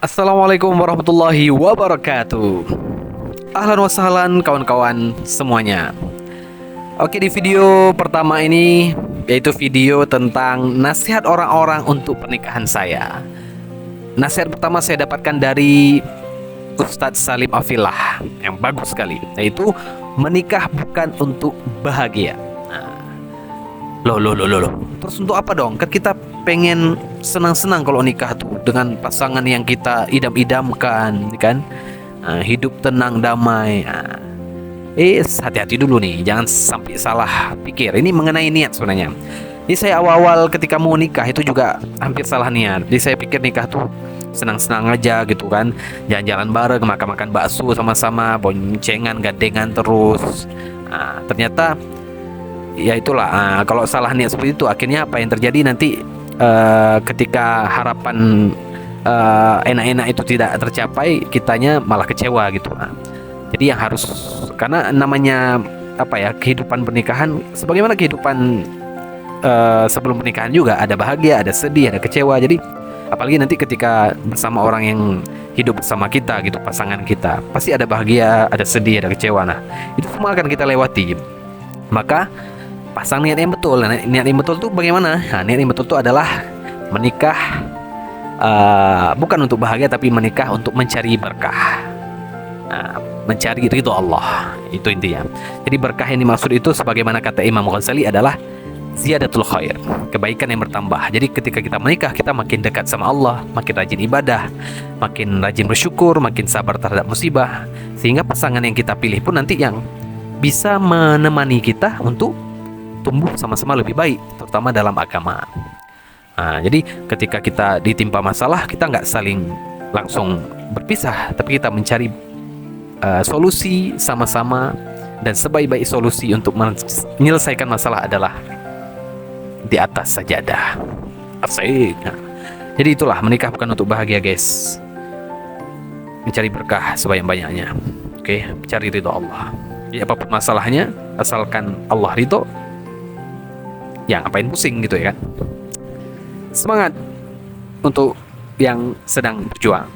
Assalamualaikum warahmatullahi wabarakatuh. Ahlan wa sahlan kawan-kawan semuanya. Oke, di video pertama ini yaitu video tentang nasihat orang-orang untuk pernikahan saya. Nasihat pertama saya dapatkan dari Ustadz Salim Afillah yang bagus sekali, yaitu menikah bukan untuk bahagia. Loh. Terus untuk apa dong? Kan kita pengen senang-senang kalau nikah tuh dengan pasangan yang kita idam-idamkan, kan? Hidup tenang damai. Hati-hati dulu nih, jangan sampai salah pikir. Ini mengenai niat sebenarnya. Jadi saya awal-awal ketika mau nikah itu juga hampir salah niat. Jadi saya pikir nikah tuh senang-senang aja gitu kan, jalan-jalan bareng, makan-makan bakso sama-sama, boncengan, gandengan terus. Ternyata ya itulah, kalau salah niat seperti itu akhirnya apa yang terjadi nanti ketika harapan enak-enak itu tidak tercapai, kitanya malah kecewa gitu. Jadi yang harus, karena namanya apa ya, kehidupan pernikahan sebagaimana kehidupan sebelum pernikahan juga, ada bahagia, ada sedih, ada kecewa. Jadi apalagi nanti ketika bersama orang yang hidup bersama kita gitu, pasangan kita, pasti ada bahagia, ada sedih, ada kecewa. Nah, itu semua akan kita lewati. Maka pasang niat yang betul. Niat yang betul itu bagaimana? Niat yang betul itu adalah menikah bukan untuk bahagia, tapi menikah untuk mencari berkah, mencari ridho Allah. Itu intinya. Jadi berkah yang dimaksud itu sebagaimana kata Imam Ghazali adalah ziyadatul khair, kebaikan yang bertambah. Jadi ketika kita menikah, kita makin dekat sama Allah, makin rajin ibadah, makin rajin bersyukur, makin sabar terhadap musibah, sehingga pasangan yang kita pilih pun nanti yang bisa menemani kita untuk tumbuh sama-sama lebih baik, terutama dalam agama. Jadi ketika kita ditimpa masalah, kita nggak saling langsung berpisah, tapi kita mencari solusi sama-sama, dan sebaik-baik solusi untuk menyelesaikan masalah adalah di atas sajadah. Asik. Jadi itulah, menikah bukan untuk bahagia, guys. Mencari berkah sebanyak-banyaknya. Oke, cari ridho Allah. Ya, apapun masalahnya, asalkan Allah ridho, ya ngapain pusing gitu ya kan. Semangat untuk yang sedang berjuang.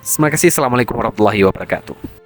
Terima kasih. Assalamualaikum warahmatullahi wabarakatuh.